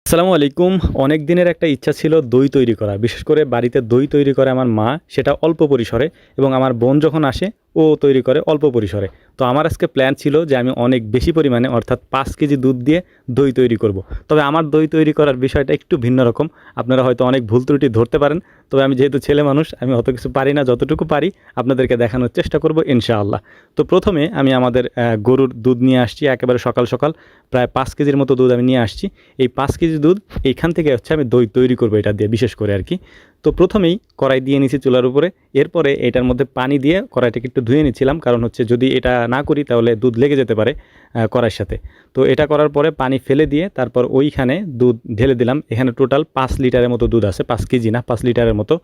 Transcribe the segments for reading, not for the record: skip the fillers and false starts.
আসসালামু আলাইকুম। অনেক দিনের একটা ইচ্ছা ছিল দই তৈরি করা। বিশেষ করে বাড়িতে দই তৈরি করে আমার মা, সেটা অল্প পরিসরে, এবং আমার বোন যখন আসে ও তৈরি করে অল্প পরিসরে। তো আমার আজকে প্ল্যান ছিল যে আমি অনেক বেশি পরিমাণে অর্থাৎ ৫ কেজি দুধ দিয়ে দই তৈরি করব। তবে আমার দই তৈরি করার বিষয়টা একটু ভিন্ন রকম। আপনারা হয়তো অনেক ভুল ত্রুটি ধরতে পারেন। তবে আমি যেহেতু ছেলে মানুষ, আমি অত কিছু পারি না, যতটুকু পারি আপনাদেরকে দেখানোর চেষ্টা করব ইনশাআল্লাহ। তো প্রথমে আমি আমাদের গরুর দুধ নিয়ে আসছি একেবারে সকাল সকাল। প্রায় ৫ কেজির মতো দুধ আমি নিয়ে আসছি। এই ৫ কেজি দুধ এইখান থেকে হচ্ছে আমি দই তৈরি করবো এটা দিয়ে, বিশেষ করে আর কি। তো প্রথমেই কড়াই দিয়ে নিয়েছি চুলার উপরে। এরপরে এটার মধ্যে পানি দিয়ে কড়াইটাকে একটু ধুয়ে নিচ্ছিলাম, কারণ হচ্ছে যদি এটা না করি তাহলে দুধ লেগে যেতে পারে কড়াইয়ের সাথে। তো এটা করার পরে পানি ফেলে দিয়ে তারপর ওইখানে দুধ ঢেলে দিলাম। এখানে টোটাল ৫ লিটারের মতো দুধ আছে, ৫ কেজি না 5 লিটারের মতো।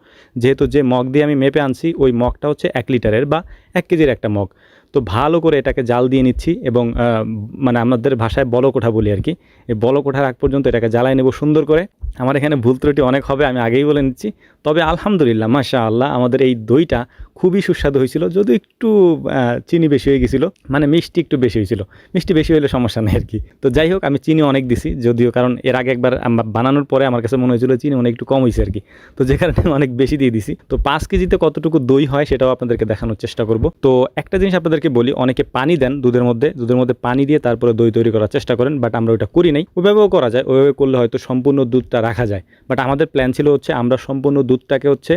যেহেতু যে মগ দিয়ে আমি মেপে আনছি ওই মগটা হচ্ছে ১ লিটারের বা ১ কেজির একটা মগ। তো ভালো করে এটাকে জাল দিয়ে নিচ্ছি, এবং মানে আমাদের ভাষায় বলকোঠা বলি আর কি। এই বলকোঠার আগ পর্যন্ত এটাকে জ্বালায় নেব সুন্দর করে। আমার এখানে ভুল ত্রুটি অনেক হবে, আমি আগেই বলে নিচ্ছি। তবে আলহামদুলিল্লাহ মাশাআল্লাহ আমাদের এই দইটা খুবই সুস্বাদু হয়েছিল, যদিও একটু চিনি বেশি হয়ে গেছিলো, মানে মিষ্টি একটু বেশি হয়েছিল। মিষ্টি বেশি হলে সমস্যা নেই আর কি। তো যাই হোক, আমি চিনি অনেক দিছি যদিও, কারণ এর আগে একবার বানানোর পরে আমার কাছে মনে হয়েছিল চিনি অনেক একটু কম হয়েছে আর কি। তো যে কারণে আমি অনেক বেশি দিয়ে দিছি। তো ৫ কেজিতে কতটুকু দই হয় সেটাও আপনাদেরকে দেখানোর চেষ্টা করব। তো একটা জিনিস আপনাদেরকে বলি, অনেকে পানি দেন দুধের মধ্যে পানি দিয়ে তারপরে দই তৈরি করার চেষ্টা করেন, বাট আমরা ওটা করি নাই। ওইভাবেও করা যায়, ওইভাবে করলে হয়তো সম্পূর্ণ দুধটা রাখা যায়। বাট আমাদের প্ল্যান ছিল হচ্ছে আমরা সম্পূর্ণ দুধটাকে হচ্ছে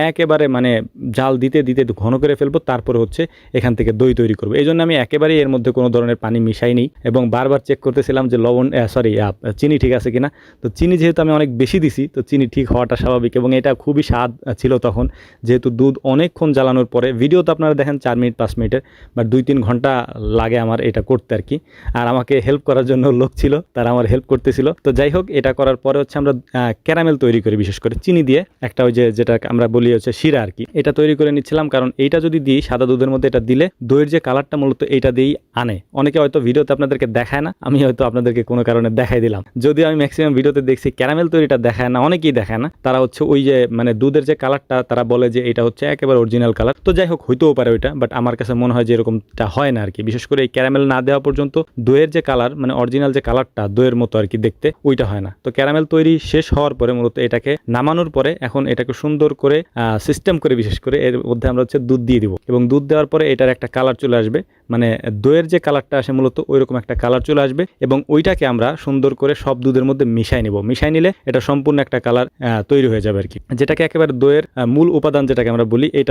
একেবারে মানে জাল দিতে দিতে ঘন করে ফেলবো, তারপরে হচ্ছে এখান থেকে দই তৈরি করবো। এই জন্য আমি একেবারেই এর মধ্যে কোনো ধরনের পানি মিশাই নেই, এবং বারবার চেক করতেছিলাম যে চিনি ঠিক আছে কিনা। তো চিনি যেহেতু আমি অনেক বেশি দিছি, তো চিনি ঠিক হওয়াটা স্বাভাবিক, এবং এটা খুবই স্বাদ ছিল তখন। যেহেতু দুধ অনেকক্ষণ জ্বালানোর পরে, ভিডিও তো আপনারা দেখেন 4 মিনিট 5 মিনিটের, বাট 2-3 ঘন্টা লাগে আমার এটা করতে আর কি। আর আমাকে হেল্প করার জন্য লোক ছিল, তারা আমার হেল্প করতেছিল। তো যাই হোক, এটা করার পরে হচ্ছে আমরা ক্যারামেল তৈরি করি, বিশেষ করে চিনি দিয়ে একটা, ওই যেটা আমরা বলি হচ্ছে শিরা আর কি। এটা তৈরি করে নিচ্ছিলাম, কারণ এইটা যদি দিই সাদা দুধের মধ্যে, এটা দিলে দইয়ের যে কালারটা মূলত এইটা দিয়েই আনে। অনেকে হয়তো ভিডিওতে আপনাদেরকে দেখায় না, আমি হয়তো আপনাদেরকে কোনো কারণে দেখাই দিলাম। যদিও আমি ম্যাক্সিমাম ভিডিওতে দেখছি ক্যারামেল তৈরিটা দেখায় না, অনেকেই দেখায় না। তারা হচ্ছে ওই যে মানে দুধের যে কালারটা, তারা বলে যে এটা হচ্ছে একেবারে অরিজিনাল কালার। তো যাই হোক, হইতেও পারে ওইটা, বাট আমার কাছে মনে হয় যে এরকমটা হয় না আর কি। বিশেষ করে এই ক্যারামেল না দেওয়া পর্যন্ত দইয়ের যে কালার, মানে অরিজিনাল যে কালারটা দইয়ের মতো আর কি দেখতে, ওইটা হয় না। তো ক্যারামেল তৈরি শেষ হওয়ার পরে মূলত এটাকে নামানোর পরে এখন এটাকে সুন্দর করে সিস্টেম করে, বিশেষ করে এর মধ্যে আমরা হচ্ছে দুধ দিয়ে দিব, এবং দুধ দেওয়ার পরে এটার একটা কালার চলে আসবে, মানে দইয়ের যে কালারটা আসে মূলত ওইরকম একটা কালার চলে আসবে, এবং ওইটাকে আমরা সুন্দর করে সব দুধের মধ্যে মিশাই নিব। মিশাই নিলে এটা সম্পূর্ণ একটা কালার তৈরি হয়ে যাবে আর কি, যেটাকে একেবারে দইয়ের মূল উপাদান যেটাকে আমরা বলি, এটা